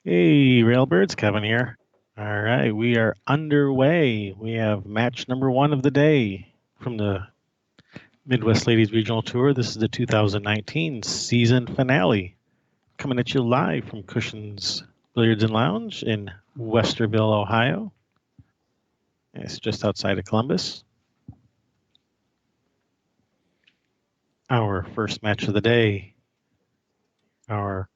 Hey, Railbirds, Kevin here. All right, we are underway. We have match number 1 of the day from the Midwest Ladies Regional Tour. This is the 2019 season finale. Coming at you live from Cushions Billiards and Lounge in Westerville, Ohio. It's just outside of Columbus. Our first match of the day. Our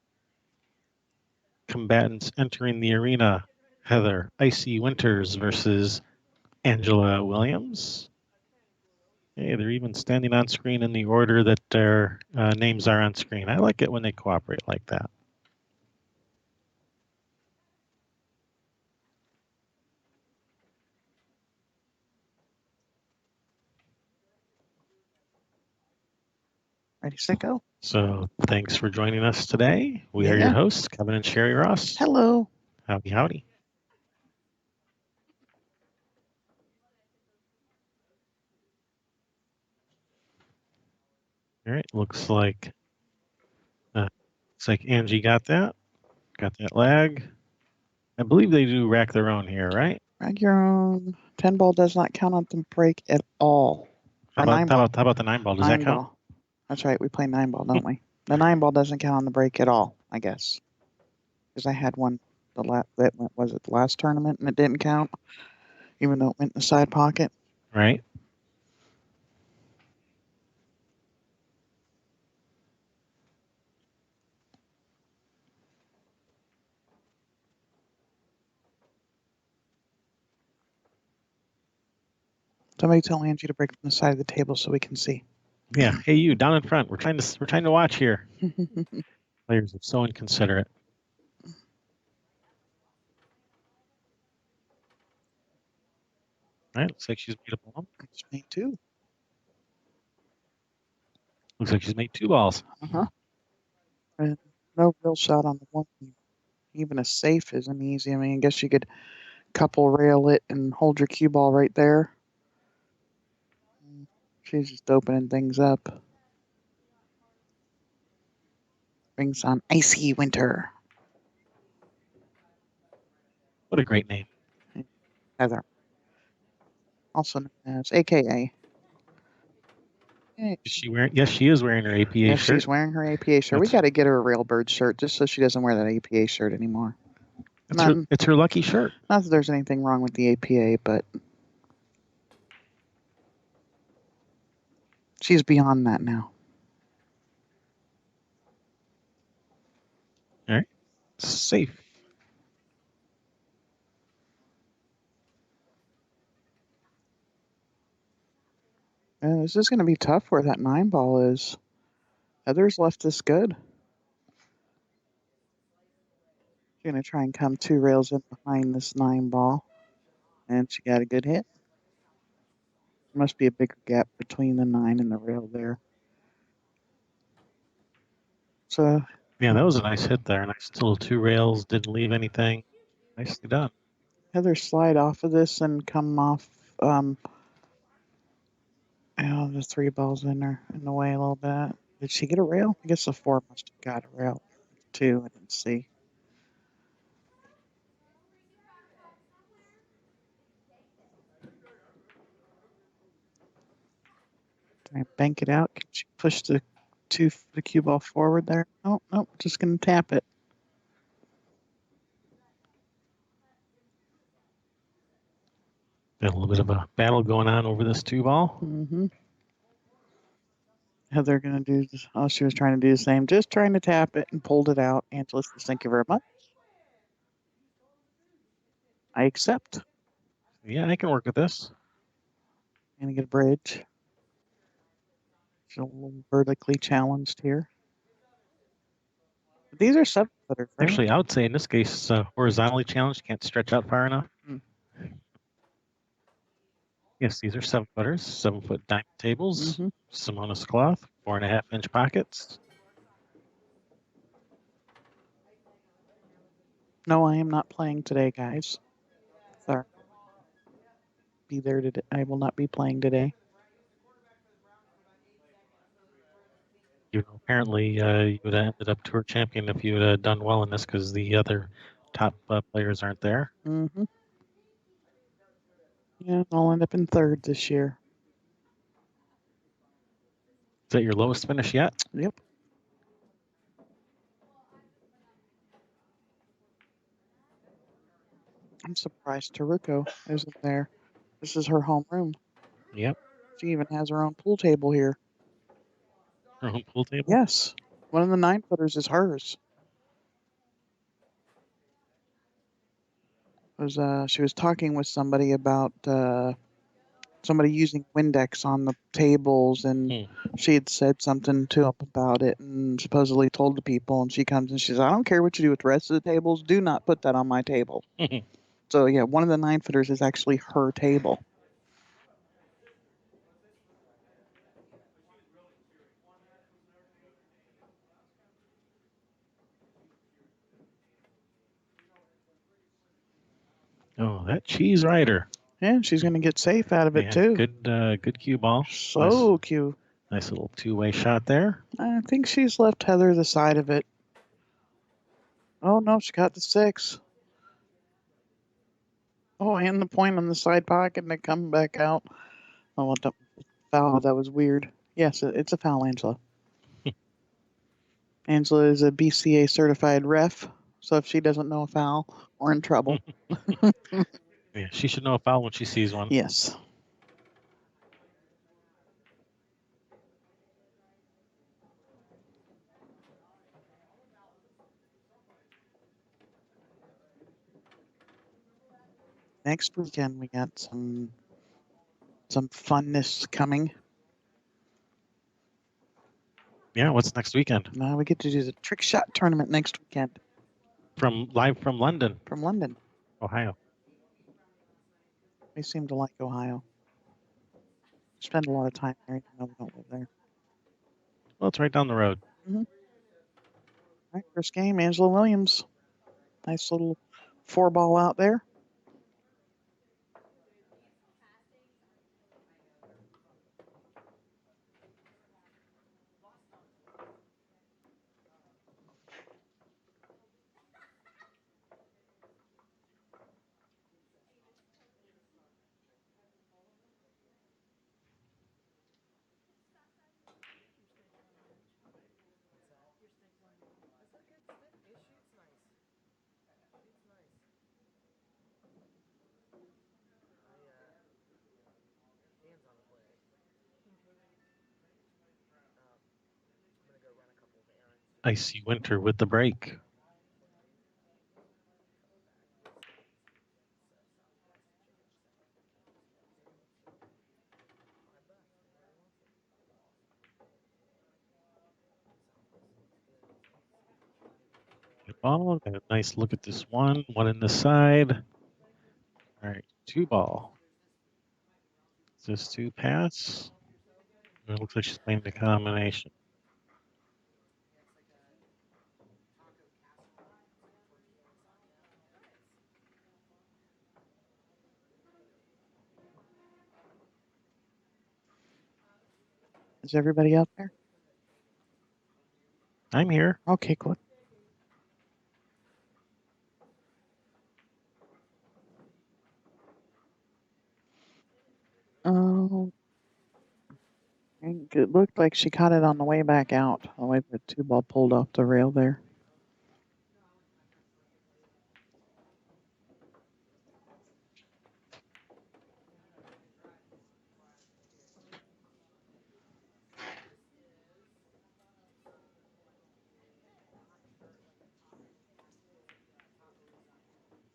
combatants entering the arena, Heather Icy Winters versus Angela Williams. Hey, they're even standing on screen in the order that their names are on screen. I like it when they cooperate like that. Ready, set, go. So thanks for joining us today. We are your hosts, Kevin and Sherry Ross. Hello. Howdy, howdy. All right, looks like Angie got that lag. I believe they do rack their own here, right? Rack your own. 10 ball does not count on the break at all. How about the 9 ball? Does that count? That's right. We play 9 ball, don't we? The 9 ball doesn't count on the break at all, I guess. Because I had one was it the last tournament and it didn't count, even though it went in the side pocket. Right. Somebody tell Angie to break from the side of the table so we can see. Yeah. Hey, you down in front. We're trying to watch here. Players are so inconsiderate. All right, looks like she's made a ball. She's made 2. Looks like she's made 2 balls. And no real shot on the one. Even a safe isn't easy. I mean, I guess you could couple rail it and hold your cue ball right there. She's just opening things up. Brings on Icy Winter. What a great name. Heather. Also known as AKA. Is she wearing? Yes, she is wearing her APA shirt. Yes, she's wearing her APA shirt. We got to get her a Railbird shirt just so she doesn't wear that APA shirt anymore. It's her lucky shirt. Not that there's anything wrong with the APA, but she's beyond that now. All right. Safe. This is going to be tough where that 9 ball is. Heather's left this good. She's going to try and come 2 rails in behind this 9 ball. And she got a good hit. There must be a bigger gap between the 9 and the rail there. So yeah, that was a nice hit there. Nice little 2 rails, didn't leave anything. Nicely done. Heather slide off of this and come off. The 3 balls in the way a little bit. Did she get a rail? I guess the 4 must have got a rail. 2, I didn't see. Can I bank it out? Can she push the cue ball forward there? Oh, no, just going to tap it. Got a little bit of a battle going on over this 2 ball. Mm-hmm. Heather going to do this. Oh, she was trying to do the same. Just trying to tap it and pulled it out. Angela says, thank you very much. I accept. Yeah, I can work with this. Going to get a bridge. She's a little vertically challenged here. But these are 7-footers, right? Actually, I would say in this case, horizontally challenged, can't stretch out far enough. Yes, these are 7-footers, 7-foot diamond tables, Simonis cloth, 4.5-inch pockets. No, I am not playing today, guys. Sorry. Be there today. I will not be playing today. Apparently, you would have ended up tour champion if you would have done well in this because the other top players aren't there. Mm-hmm. Yeah, I'll end up in third this year. Is that your lowest finish yet? Yep. I'm surprised Taruko isn't there. This is her homeroom. Yep. She even has her own pool table here. Her own pool table? Yes. One of the 9-footers is hers. She was talking with somebody about somebody using Windex on the tables, and she had said something to him about it and supposedly told the people, and she comes and she says, I don't care what you do with the rest of the tables, do not put that on my table. So yeah, one of the 9-footers is actually her table. Oh, that cheese rider. Yeah, she's going to get safe out of it too. Good cue ball. So cute. Nice little two-way shot there. I think she's left Heather the side of it. Oh no, she got the 6. Oh, and the point on the side pocket and it come back out. Oh, what the foul? That was weird. Yes, it's a foul, Angela. Angela is a BCA certified ref, so if she doesn't know a foul, we're in trouble. Yeah, she should know a foul when she sees one. Yes. Next weekend we got some funness coming. Yeah, what's next weekend? We get to do the trick shot tournament next weekend. Live from London. From London, Ohio. They seem to like Ohio. Spend a lot of time there, even though we don't live there. Well, it's right down the road. Mm-hmm. All right, first game, Angela Williams. Nice little 4-ball out there. Icy winter with the break. Good ball. Got a nice look at this one in the side. All right, 2-ball. Is this 2 pass? It looks like she's playing the combination. Is everybody out there? I'm here. Okay, good. Oh, it looked like she caught it on the way back out. The way the 2-ball pulled off the rail there.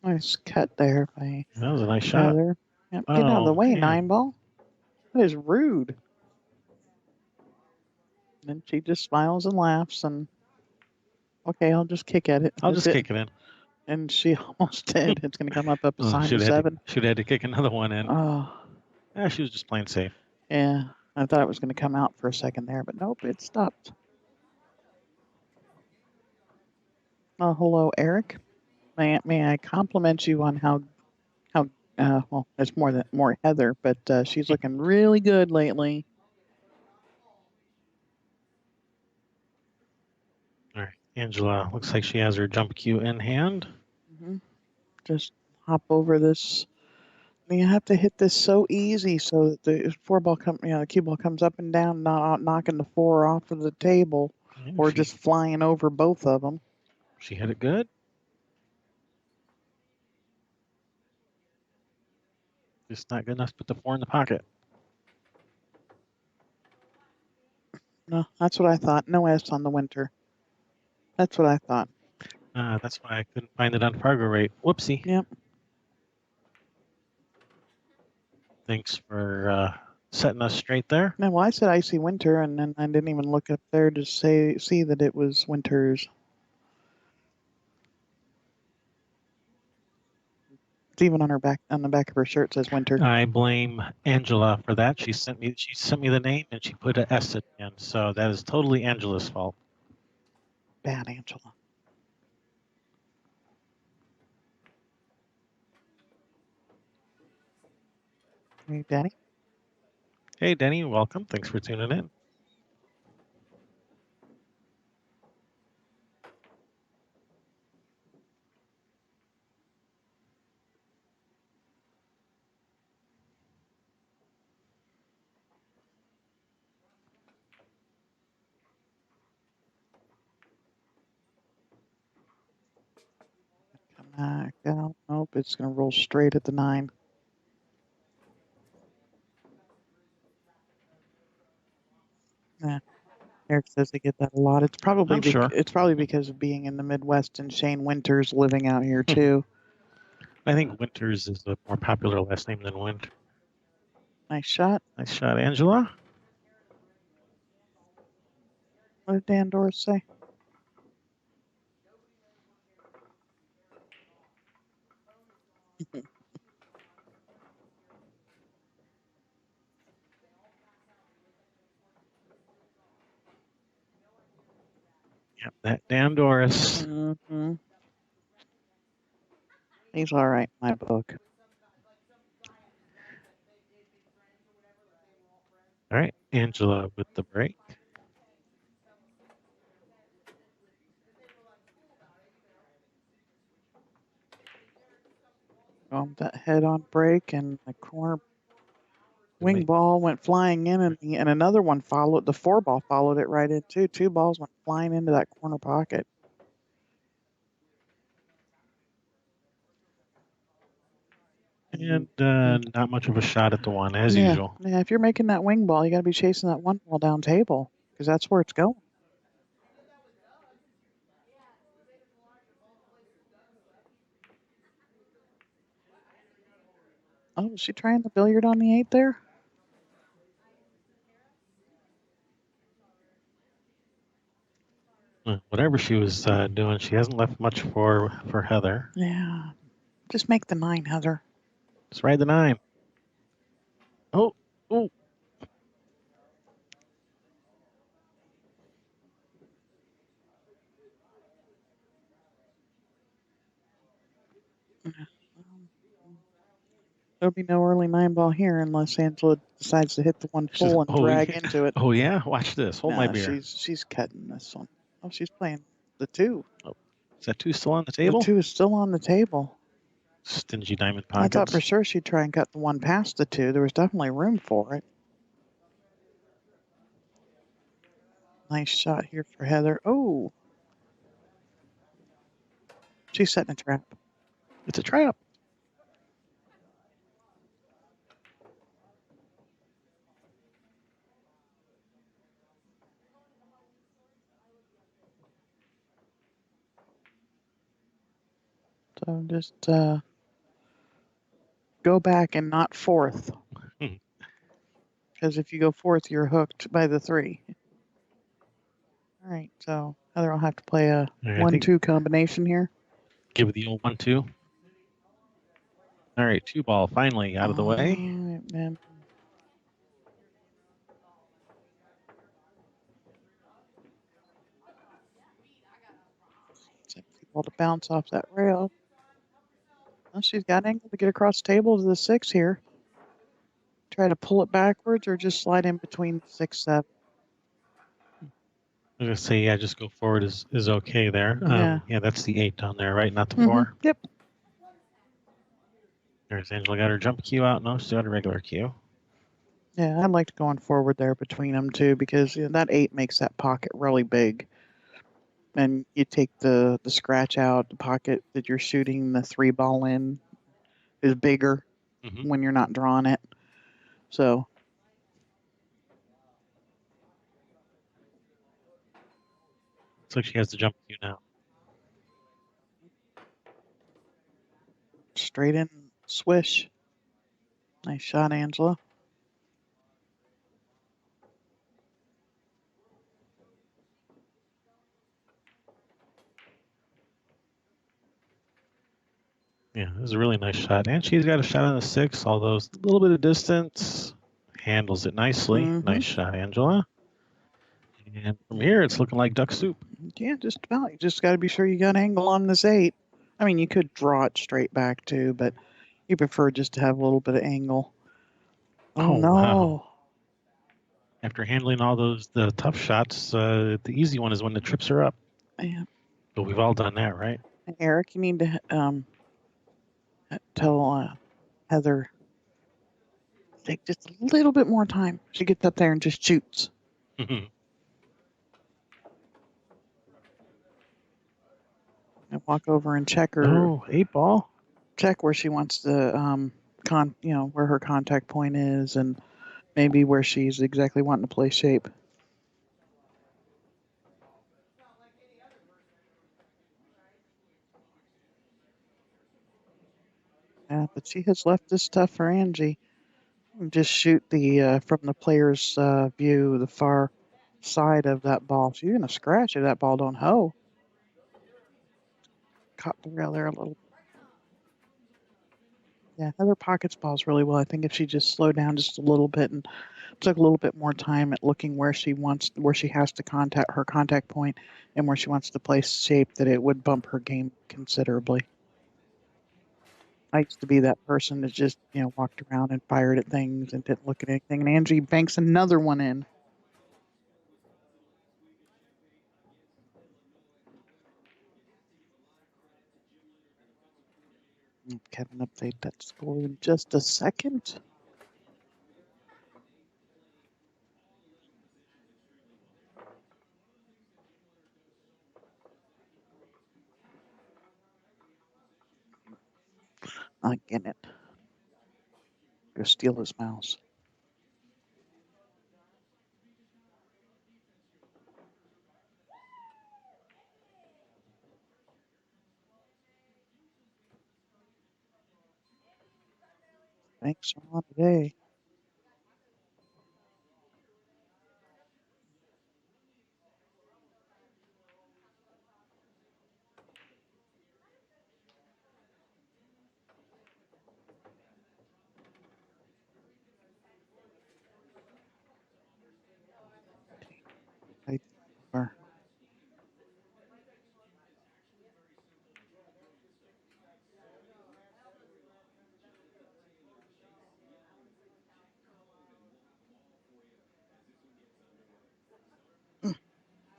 Nice cut there by That was a nice shot. Heather. Yep, get out of the way, man. 9-ball. That is rude. And she just smiles and laughs and okay, I'll just kick at it. I'll just kick it in. And she almost did. It's going to come up a sign to 7. Should have had to kick another one in. Oh, Yeah, she was just playing safe. yeah. I thought it was going to come out for a second there, but nope, it stopped. Oh, hello, Eric. May I compliment you on how well, it's more Heather, but she's looking really good lately. All right, Angela looks like she has her jump cue in hand. Mm-hmm. just hop over this. You have to hit this so easy so that the the cue ball comes up and down, not knocking the 4 off of the table Yeah, or just flying over both of them. She hit it good. Just not good enough to put the 4 in the pocket. No, that's what I thought. No S on the winter. That's what I thought. That's why I couldn't find it on Fargo rate. Whoopsie. Yep. Thanks for setting us straight there. No, well, I said icy winter, and then I didn't even look up there to see that it was winters. It's even on the back of her shirt says winter. I blame Angela for that. She sent me the name and she put an S at the end. So that is totally Angela's fault. Bad Angela. Hey, Danny. Hey, Denny, welcome. Thanks for tuning in. Come back out. Nope, it's going to roll straight at the 9. Yeah. Eric says they get that a lot. It's probably I'm sure. It's probably because of being in the Midwest and Shane Winters living out here too. I think Winters is a more popular last name than Winter. Nice shot. Nice shot, Angela. What did Dan Doris say? Yep, that Dan Doris. Mm-hmm. He's all right in my book. All right, Angela with the break. That head-on break and the corner wing ball went flying in, and another one followed. The 4 ball followed it right in too. 2 balls went flying into that corner pocket. And not much of a shot at the 1 as yeah. usual. Yeah, if you're making that wing ball, you got to be chasing that 1 ball down table because that's where it's going. Oh, is she trying the billiard on the 8 there? Whatever she was doing, she hasn't left much for Heather. Yeah. Just make the 9, Heather. Let's ride the 9. Oh. There'll be no early 9 ball here unless Angela decides to hit the 1 full and drag into it. Oh yeah, watch this. Hold my beer. She's cutting this one. Oh, she's playing the 2. Oh, is that 2 still on the table? The 2 is still on the table. Stingy diamond pockets. I thought for sure she'd try and cut the 1 past the 2. There was definitely room for it. Nice shot here for Heather. Oh. She's setting a trap. It's a trap. So just go back and not 4th. Because if you go 4th, you're hooked by the 3. All right, so Heather will have to play a 1-2 combination here. Give it the old 1-2. All right, 2 ball finally out of the way. And ball to bounce off that rail. Well, she's got angle to get across the table to the 6 here. Try to pull it backwards or just slide in between 6, 7. I was gonna say, yeah, just go forward is okay there. Yeah. Yeah, that's the 8 down there, right? Not the 4. Yep. There's Angela got her jump cue out. No, she's got a regular cue. Yeah, I liked going forward there between them too because that 8 makes that pocket really big. And you take the scratch out, the pocket that you're shooting the 3 ball in is bigger when you're not drawing it. So looks like she has the jump cue now. straight in swish. Nice shot, Angela. Yeah, this is a really nice shot. And she's got a shot on the 6, although a little bit of distance. Handles it nicely. Nice shot, Angela. And from here, it's looking like duck soup. Yeah, just about. You just got to be sure you got angle on this 8. I mean, you could draw it straight back too, but you prefer just to have a little bit of angle. Oh no. Wow. After handling all the tough shots, the easy one is when the trips are up. Yeah. But we've all done that, right? Eric, you need to tell Heather take just a little bit more time. She gets up there and just shoots. And walk over and check her. Oh, 8 ball. Check where she wants to where her contact point is, and maybe where she's exactly wanting to play shape. Yeah, but she has left this stuff for Angie. Just shoot the from the player's view, the far side of that ball. So you're gonna scratch if that ball don't hoe. Caught the rail there a little. Yeah, Heather pockets balls really well. I think if she just slowed down just a little bit and took a little bit more time at looking where she has to contact her contact point and where she wants to place shape, that it would bump her game considerably. I used to be that person that just, walked around and fired at things and didn't look at anything. And Angie banks another one in. Kevin update that score in just a second. I get it. Go steal his mouse. Thanks a lot today.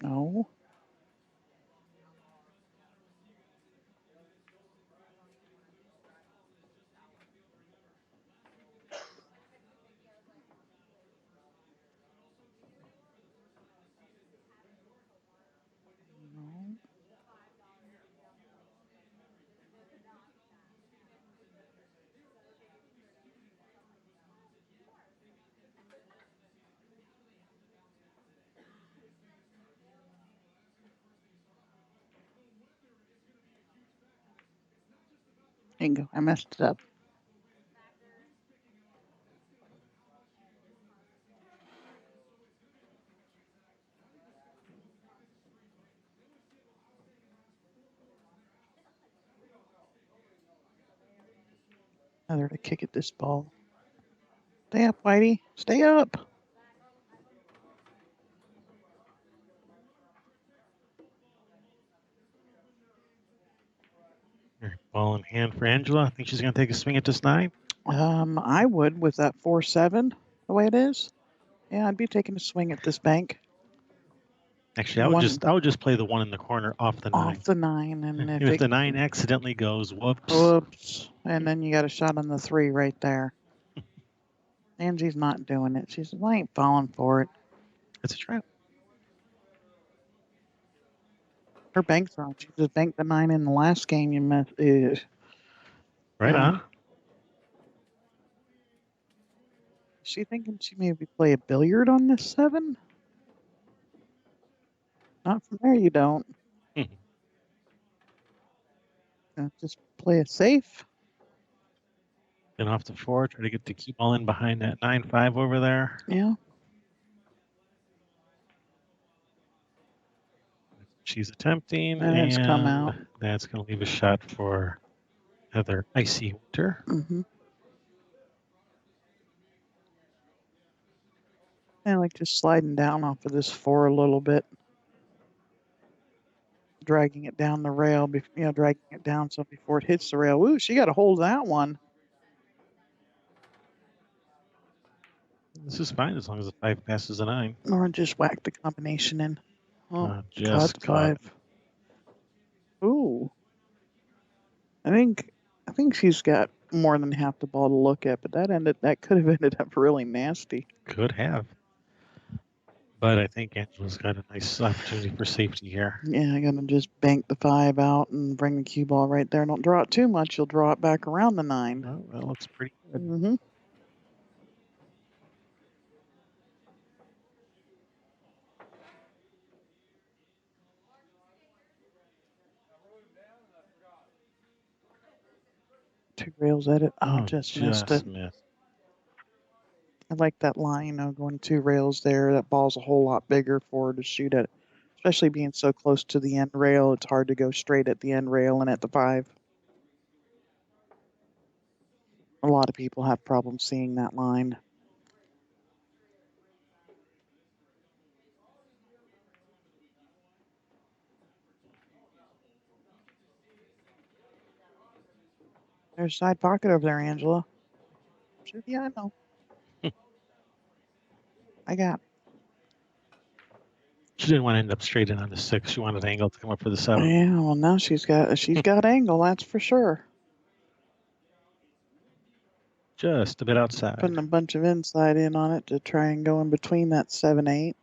No. No. Bingo. I messed it up. Another to kick at this ball. Stay up, Whitey. Stay up. Ball in hand for Angela. I think she's going to take a swing at this 9. I would with that 4-7 the way it is. Yeah, I'd be taking a swing at this bank. Actually, I would just play the 1 in the corner off the 9. Off the 9, and if the 9 accidentally goes, whoops. Whoops. And then you got a shot on the 3 right there. Angie's not doing it. She says, I ain't falling for it. It's a trap. Her bank's wrong. She just banked the 9 in the last game you missed. Ew. Right on. Is she thinking she maybe play a billiard on this 7? Not from there, you don't. Just play it safe. Get off the 4, try to get the key ball in behind that 9-5 over there. Yeah. She's attempting, And it's come out. that's going to leave a shot for Heather Icy Winter. Mm-hmm. I like just sliding down off of this 4 a little bit. Dragging it down the rail, dragging it down so before it hits the rail. Ooh, she got to hold that one. This is fine as long as the 5 passes a 9. Or just whack the combination in. Oh, Just caught 5. Ooh. I think she's got more than half the ball to look at, but that could have ended up really nasty. Could have. But I think Angela's got a nice opportunity for safety here. Yeah, I gotta just bank the 5 out and bring the cue ball right there. Don't draw it too much. You'll draw it back around the 9. Oh, that looks pretty good. Mm-hmm. Two rails at it. Oh, just missed it. I like that line, going 2 rails there. That ball's a whole lot bigger for her to shoot at. Especially being so close to the end rail, it's hard to go straight at the end rail and at the 5. A lot of people have problems seeing that line. There's a side pocket over there, Angela. Sure, yeah, I know. I got it. She didn't want to end up straight in on the 6. She wanted angle to come up for the 7. Yeah, well, now she's got angle, that's for sure. Just a bit outside. Putting a bunch of inside in on it to try and go in between that 7-8.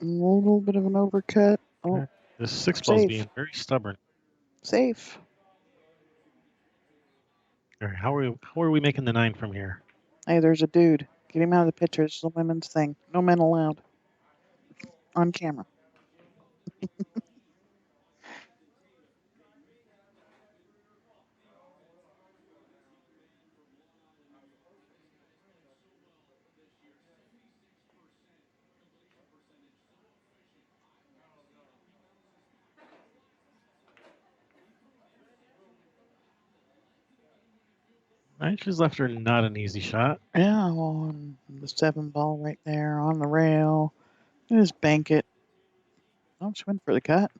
A little bit of an overcut. Oh, this 6 ball's being very stubborn. Safe. All right, how are we making the 9 from here? Hey, there's a dude. Get him out of the picture. It's the women's thing. No men allowed. On camera. Right, she's left her not an easy shot. Yeah, well, the 7 ball right there on the rail. Just bank it. Oh, she went for the cut.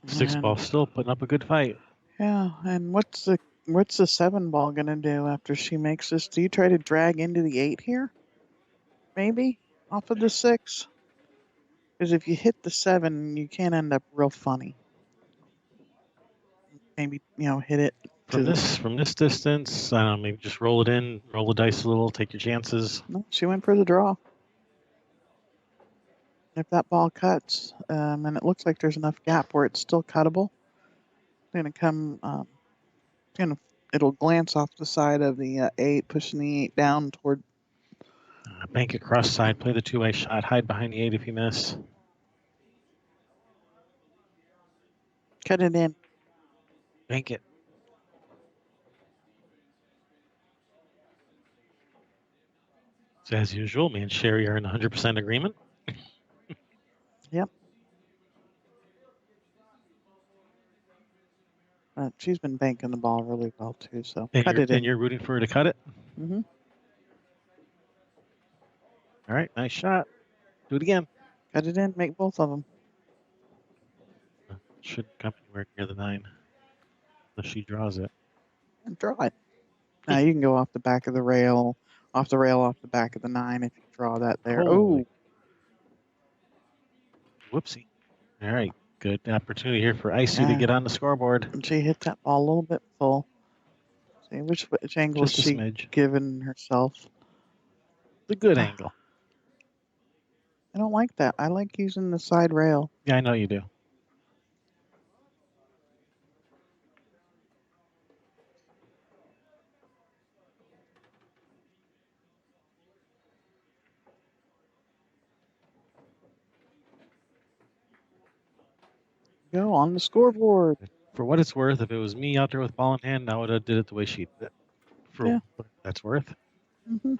Six ball still putting up a good fight. Yeah, and what's the 7 ball gonna do after she makes this? Do you try to drag into the 8 here? Maybe off of the 6? Because if you hit the 7, you can end up real funny. Maybe hit it from this distance. I don't know, maybe just roll it in, roll the dice a little, take your chances. No, she went for the draw. If that ball cuts, and it looks like there's enough gap where it's still cuttable, it's gonna come. It'll glance off the side of the 8, pushing the 8 down toward. Bank it cross side, play the 2-way shot, hide behind the 8 if you miss. Cut it in. Bank it. So as usual, me and Sherry are in 100% agreement. Yep. She's been banking the ball really well too, so cut it in. And you're rooting for her to cut it? Mm-hmm. All right, nice shot. Do it again. Cut it in, make both of them. Shouldn't come anywhere near the 9. Unless she draws it. And draw it. Now you can go off the back of the rail, off the back of the 9 if you draw that there. Holy. Oh, Whoopsie. All right. Good opportunity here for Icy to get on the scoreboard. and she hit that ball a little bit full. See which angle Just is a she smidge. giving herself? The good angle. I don't like that. I like using the side rail. Yeah, I know you do. Go on the scoreboard. For what it's worth, if it was me out there with ball in hand, I would have did it the way she did it. For what that's worth. Mm-hmm.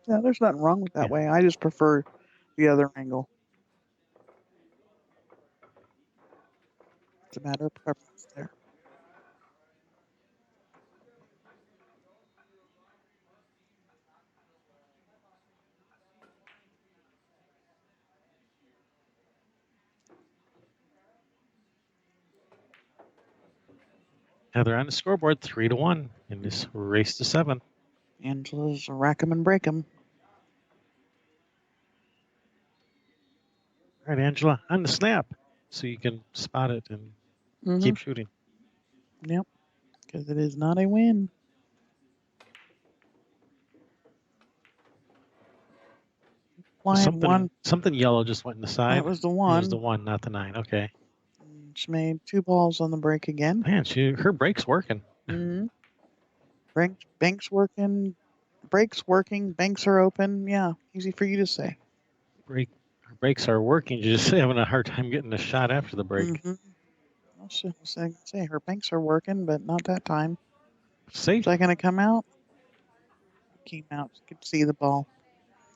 Yeah, there's nothing wrong with that Yeah. way. I just prefer the other angle. It's a matter of preference there. Heather on the scoreboard, 3-1 in this race to 7. Angela's rack 'em and break 'em. All right, Angela, on the snap, so you can spot it and keep shooting. Yep, because it is not a win. Something yellow just went in the side. That was the It one. was the 1, not the 9. Okay. She made 2 balls on the break again. Man, her break's working. Mm-hmm. Bank's working. Breaks working. Banks are open. Yeah, easy for you to say. Her breaks are working. You're just having a hard time getting a shot after the break. Mm-hmm. I was say her banks are working, but not that time. See? Is that going to come out? Came out. She could see the ball.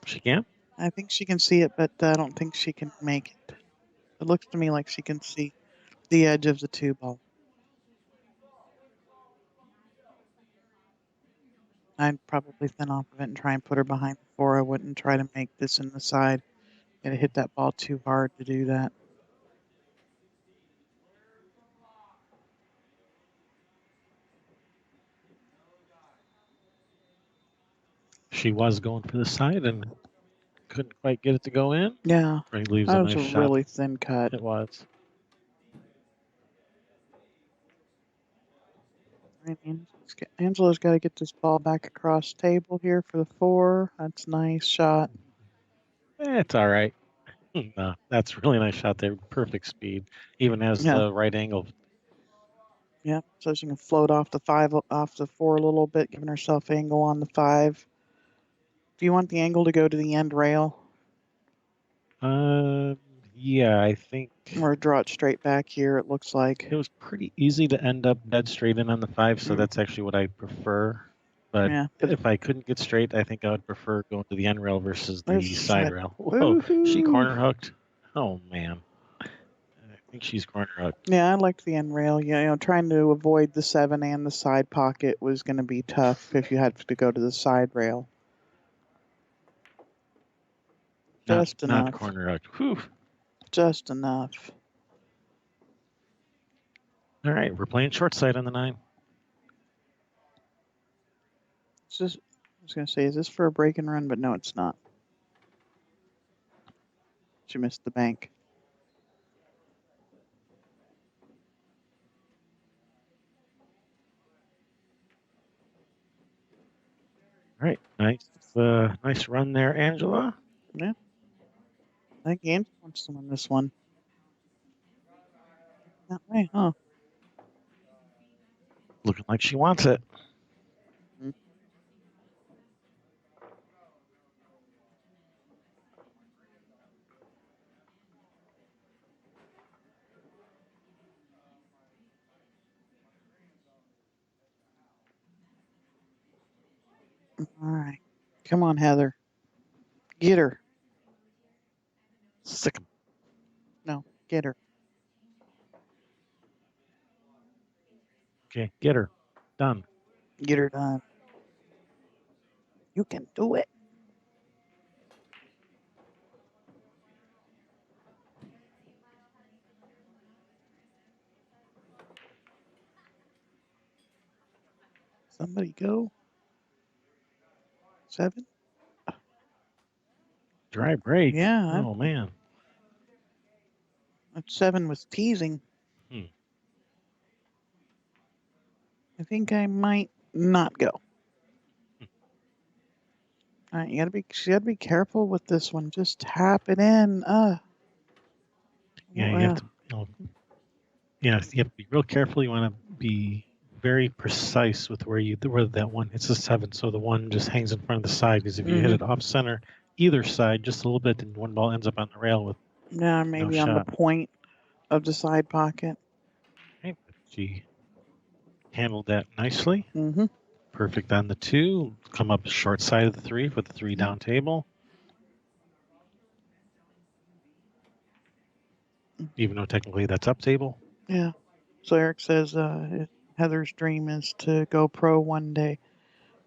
She can? I think she can see it, but I don't think she can make it. It looks to me like she can see the edge of the 2 ball. I'd probably thin off of it and try and put her behind the 4. I wouldn't try to make this in the side. It hit that ball too hard to do that. She was going for the side and couldn't quite get it to go in. Yeah, Right, leaves that a was nice a shot. really thin cut. It was. Angela's got to get this ball back across table here for the 4. That's a nice shot. It's all right. No, that's really nice shot there. Perfect speed, even as the right angle. Yeah, so she can float off the 5, off the 4 a little bit, giving herself angle on the 5. Do you want the angle to go to the end rail? Yeah, I think. Or draw it straight back here, it looks like. It was pretty easy to end up dead straight in on the 5, so that's actually what I prefer. But if I couldn't get straight, I think I would prefer going to the end rail versus the side rail. Whoa, she corner hooked. Oh, man. I think she's corner hooked. Yeah, I liked the end rail. Trying to avoid the 7 and the side pocket was going to be tough if you had to go to the side rail. Just enough. Not corner hooked. Whew. Just enough. All right, we're playing short side on the 9. I was going to say, is this for a break and run? But no, it's not. She missed the bank. All right, nice run there, Angela. Yeah. I think Angela wants to win this one. That way, huh? Looking like she wants it. All right. Come on, Heather. Get her. Sick 'em. No, get her. Okay, get her. Done. Get her done. You can do it. Somebody go. 7. Dry break. Yeah, Oh man. that 7 was teasing. Hmm. I think I might not go. All right, you gotta be careful with this one. Just tap it in. Yeah, you have to. You have to be real careful. You want to be very precise with where that one hits the 7, so the one just hangs in front of the side. Because if you hit it off center, either side, just a little bit, then one ball ends up on the rail with Yeah, maybe no on the shot. point of the side pocket. Okay, but she handled that nicely. Mm-hmm. Perfect on the 2. Come up short side of the 3 with the 3 down table. Even though technically that's up table. Yeah. So Eric says Heather's dream is to go pro one day.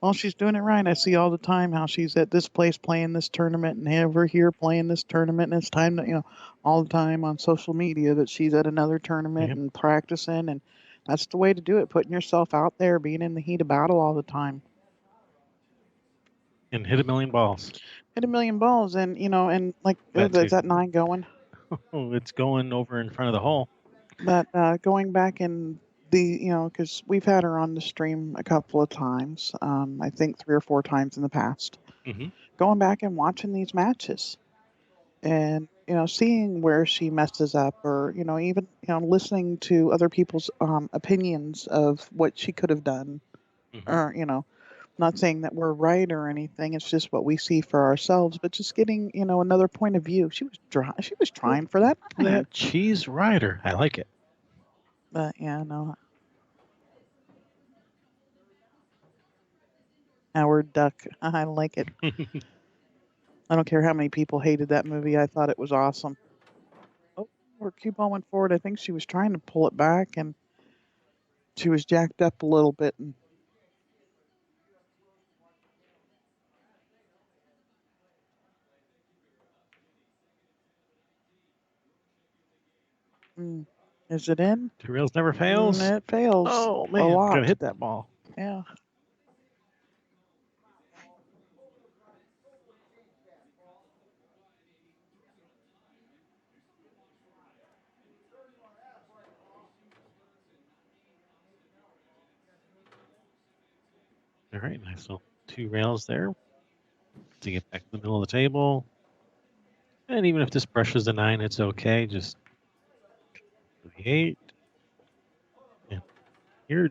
Well, she's doing it right. I see all the time how she's at this place playing this tournament and over here playing this tournament. And it's time to, all the time on social media that she's at another tournament Yep. and practicing. And that's the way to do it, putting yourself out there, being in the heat of battle all the time. And hit a million balls. Hit a million balls. And, and like, is that 9 going? Oh, it's going over in front of the hole. But going back in because we've had her on the stream a couple of times, I think 3 or 4 times in the past. Mm-hmm. Going back and watching these matches and, seeing where she messes up or, even, listening to other people's opinions of what she could have done. Mm-hmm. Or, not saying that we're right or anything. It's just what we see for ourselves, but just getting, another point of view. She was trying for that 9. That cheese rider. I like it. But yeah, no. Howard Duck. I like it. I don't care how many people hated that movie. I thought it was awesome. Oh, we're keep on went forward. I think she was trying to pull it back and she was jacked up a little bit. Is it in? 2 rails never fails. It fails Oh a man, lot. gotta hit that ball. Yeah. All right, nice little 2 rails there to get back to the middle of the table. And even if this brushes the 9, it's okay. Just the 8. And here,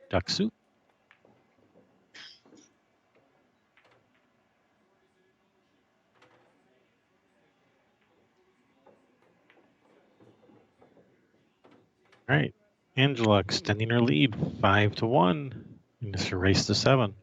duck soup. All right, Angela extending her lead 5-1. And just erase the 7.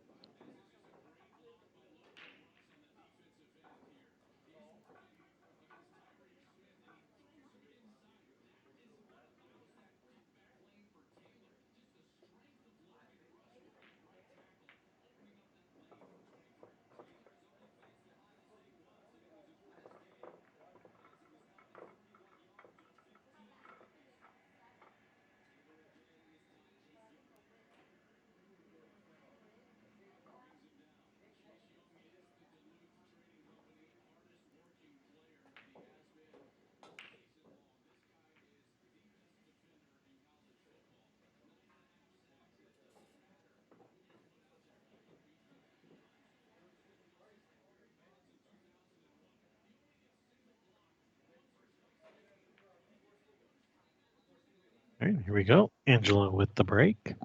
All right, here we go. Angela with the break.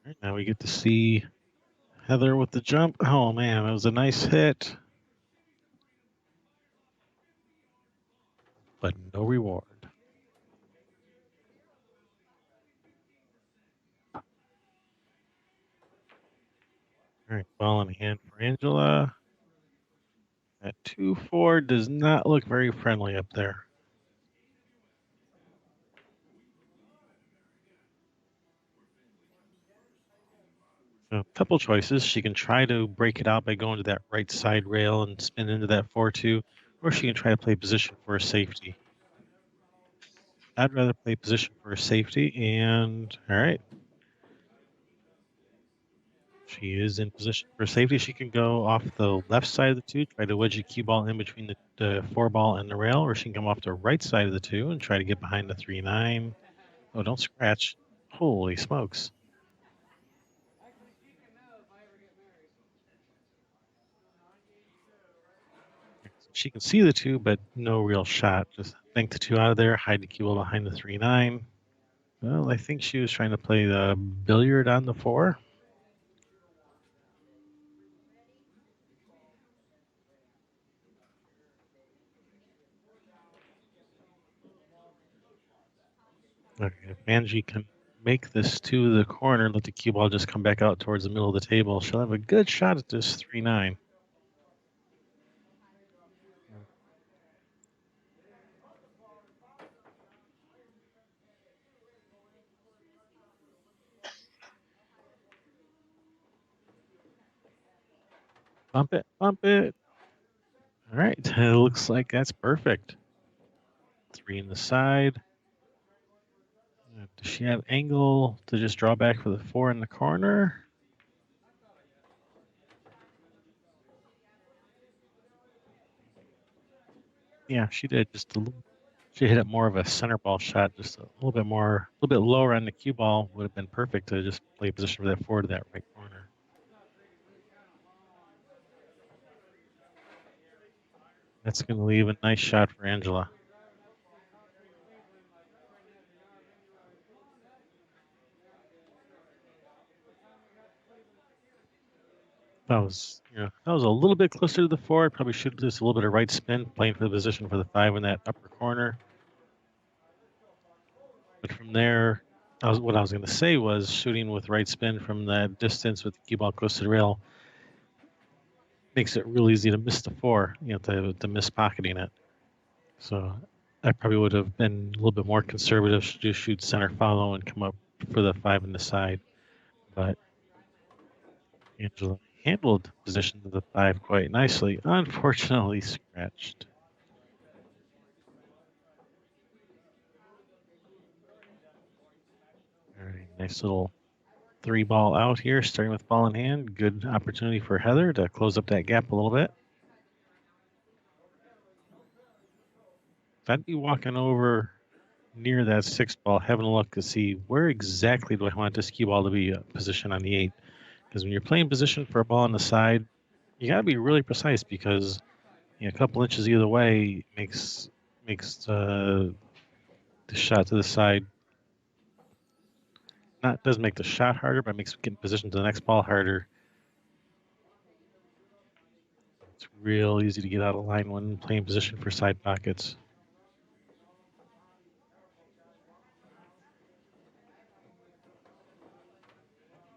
right, now we get to see Heather with the jump. Oh man, that was a nice hit, but no reward. All right, ball in hand for Angela. That 2-4 does not look very friendly up there. So a couple choices. She can try to break it out by going to that right side rail and spin into that 4-2, or she can try to play position for a safety. I'd rather play position for a safety, and all right. She is in position for safety. She can go off the left side of the 2, try to wedge a cue ball in between the 4 ball and the rail, or she can come off the right side of the 2 and try to get behind the 3-9. Oh, don't scratch. Holy smokes. She can see the 2, but no real shot. Just bank the 2 out of there, hide the cue ball behind the 3-9. Well, I think she was trying to play the billiard on the 4. Okay, if Angie can make this to the corner, let the cue ball just come back out towards the middle of the table, she'll have a good shot at this 3-9. Bump it, bump it. All right, it looks like that's perfect. 3 in the side. Does she have angle to just draw back for the 4 in the corner? Yeah, she did. Just a little. She hit it more of a center ball shot, just a little bit more, a little bit lower on the cue ball would have been perfect to just play position for that 4 to that right corner. That's going to leave a nice shot for Angela. That was a little bit closer to the 4. I probably should have just a little bit of right spin, playing for the position for the 5 in that upper corner. But from there, what I was going to say was shooting with right spin from that distance with the cue ball close to the rail makes it real easy to miss the 4, to miss pocketing it. So I probably would have been a little bit more conservative, just shoot center follow and come up for the 5 in the side. But Angela handled position to the 5 quite nicely. Unfortunately, scratched. All right, nice little 3 ball out here, starting with ball in hand. Good opportunity for Heather to close up that gap a little bit. I'd be walking over near that 6 ball, having a look to see where exactly do I want this cue ball to be positioned on the 8. Because when you're playing position for a ball on the side, you got to be really precise because a couple inches either way makes the shot to the side doesn't make the shot harder, but makes getting position to the next ball harder. It's real easy to get out of line when playing position for side pockets.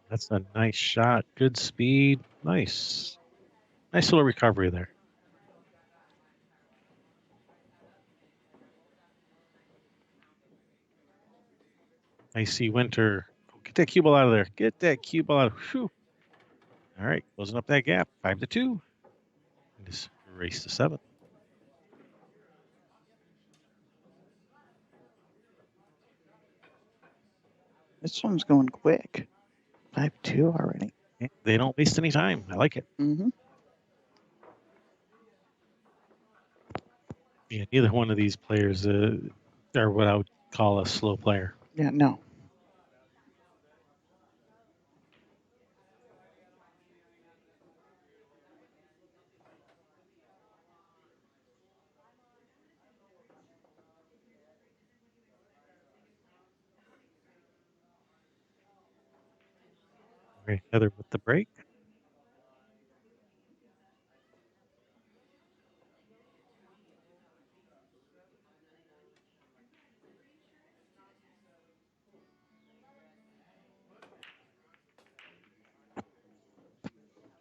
That's a nice shot. Good speed. Nice little recovery there. I see Winter. Get that cue ball out of there. Get that cue ball out. Whew. All right, closing up that gap. 5-2. And just race to 7. This one's going quick. 5-2 already. Yeah, they don't waste any time. I like it. Mm-hmm. Yeah, neither one of these players are what I would call a slow player. Yeah, no. Right, Heather with the break.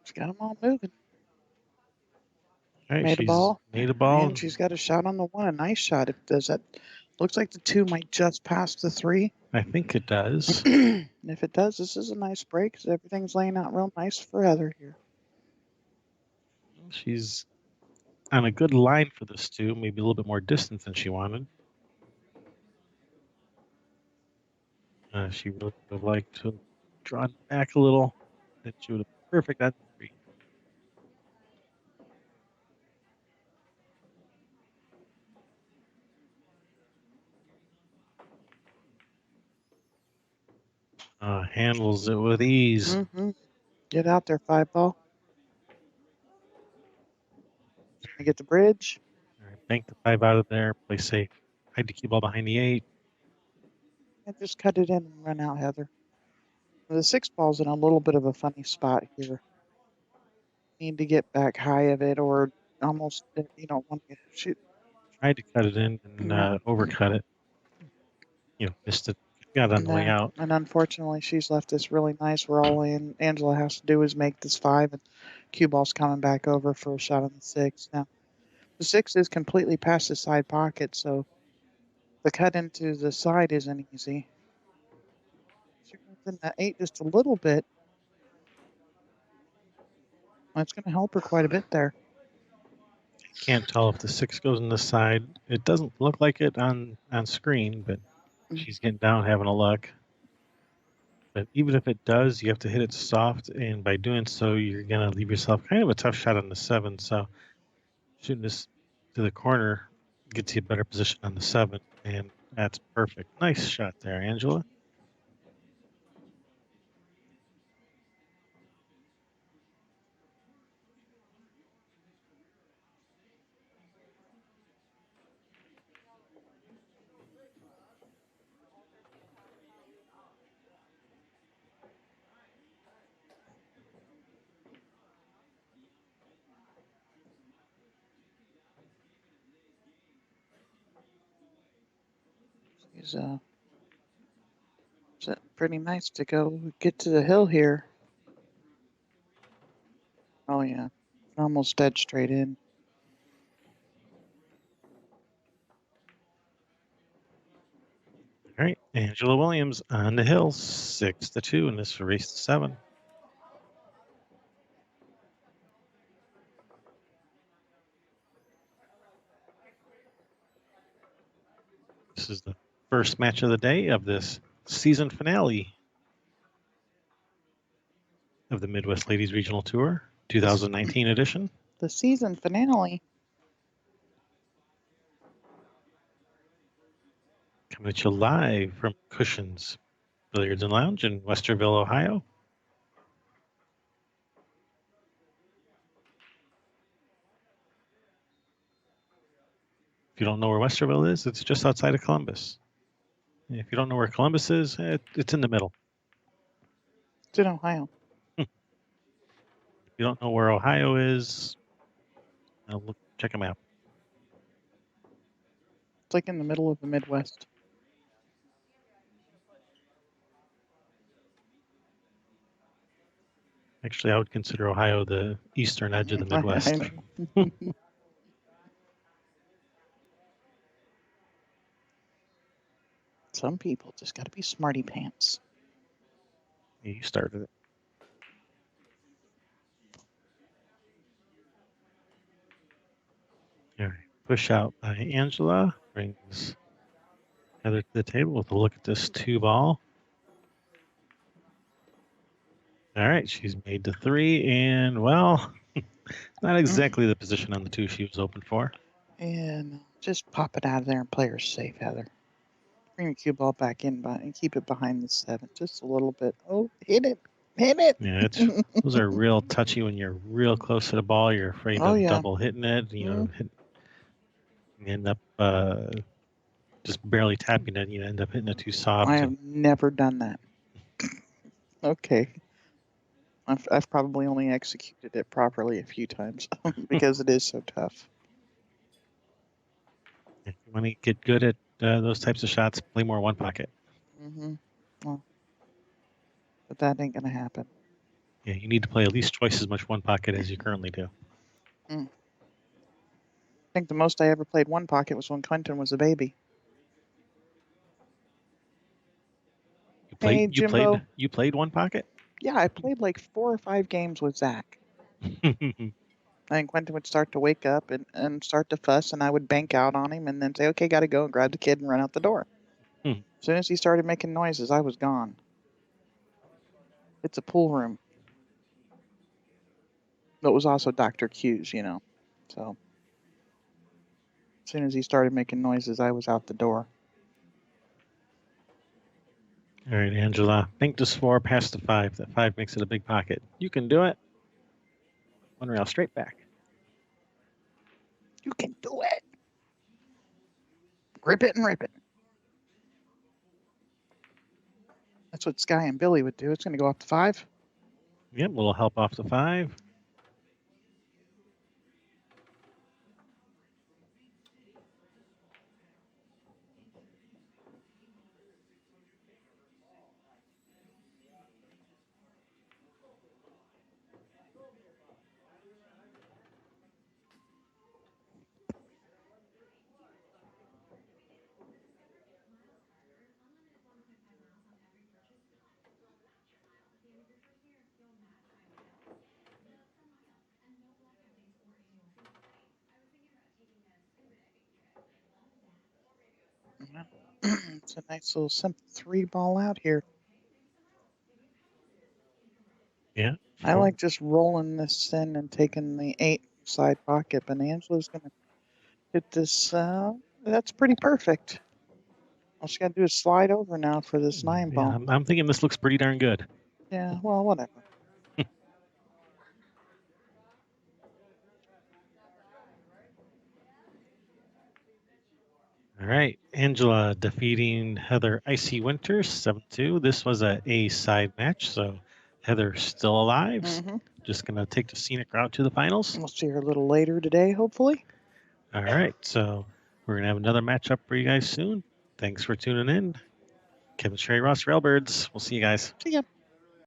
She's got them all moving. All right, Made a she's ball. made a ball. And she's got a shot on the one. A nice shot. If does that, looks like the 2 might just pass the 3. I think it does. And if it does, this is a nice break because everything's laying out real nice for Heather here. She's on a good line for this too, maybe a little bit more distance than she wanted. She really would have liked to have drawn back a little. Then she would have been perfect on 3. Handles it with ease. Mm-hmm. Get out there, 5 ball. I get the bridge. All right, bank the 5 out of there. Play safe. Hide the cue ball behind the 8. And just cut it in and run out, Heather. The 6 ball's in a little bit of a funny spot here. Need to get back high of it or almost, want to shoot. Tried to cut it in and overcut it. Missed it. Got on the way out. And unfortunately, she's left this really nice. Where all Angela has to do is make this 5, and cue ball's coming back over for a shot on the 6. Now, the 6 is completely past the side pocket, so the cut into the side isn't easy. She goes in that 8 just a little bit. That's going to help her quite a bit there. Can't tell if the 6 goes in the side. It doesn't look like it on screen, but she's getting down, having a look. But even if it does, you have to hit it soft, and by doing so, you're going to leave yourself kind of a tough shot on the 7. So shooting this to the corner gets you a better position on the 7, and that's perfect. Nice shot there, Angela. It's pretty nice to go get to the hill here. Oh, yeah. Almost dead straight in. All right, Angela Williams on the hill, 6-2 in this race to 7. This is the first match of the day of this season finale of the Midwest Ladies Regional Tour 2019 edition. The season finale. Coming at you live from Cushions Billiards and Lounge in Westerville, Ohio. If you don't know where Westerville is, it's just outside of Columbus. If you don't know where Columbus is, it's in the middle. It's in Ohio. If you don't know where Ohio is, check a map. It's like in the middle of the Midwest. Actually, I would consider Ohio the eastern edge of the Midwest. Some people just got to be smarty pants. You started it. All right. Push out by Angela brings Heather to the table with a look at this 2 ball. All right, she's made the 3, and well, not exactly the position on the 2 she was open for. And just pop it out of there and play her safe, Heather. Bring the cue ball back in and keep it behind the 7 just a little bit. Oh, hit it. Hit it. Yeah, those are real touchy when you're real close to the ball. You're afraid of double hitting it. You end up just barely tapping it. You end up hitting it too soft. I have never done that. Okay. I've probably only executed it properly a few times because it is so tough. If you want to get good at those types of shots, play more one pocket. Mm-hmm. Well, but that ain't gonna happen. Yeah, you need to play at least twice as much one pocket as you currently do. I think the most I ever played one pocket was when Quentin was a baby. Hey, Jimbo. You played one pocket? Yeah, I played like 4 or 5 games with Zach. And Quentin would start to wake up and start to fuss, and I would bank out on him and then say, okay, got to go, and grab the kid and run out the door. As soon as he started making noises, I was gone. It's a pool room. But it was also Dr. Q's, you know. So as soon as he started making noises, I was out the door. All right, Angela. Think to 4 past the 5. That 5 makes it a big pocket. You can do it. One rail straight back. You can do it. Grip it and rip it. That's what Sky and Billy would do. It's going to go up to 5. Yep, a little help off the 5. It's a nice little simple 3 ball out here. Yeah. I like just rolling this in and taking the 8 side pocket, but Angela's going to hit this. That's pretty perfect. All she got to do is slide over now for this 9 ball. Yeah, I'm thinking this looks pretty darn good. Yeah, well, whatever. All right, Angela defeating Heather Icy Winters 7-2. This was a side match, so Heather's still alive. Just gonna take the scenic route to the finals. We'll see her a little later today, hopefully. All right, so we're gonna have another matchup for you guys soon. Thanks for tuning in. Kevin Sherry Ross Railbirds. We'll see you guys. See ya.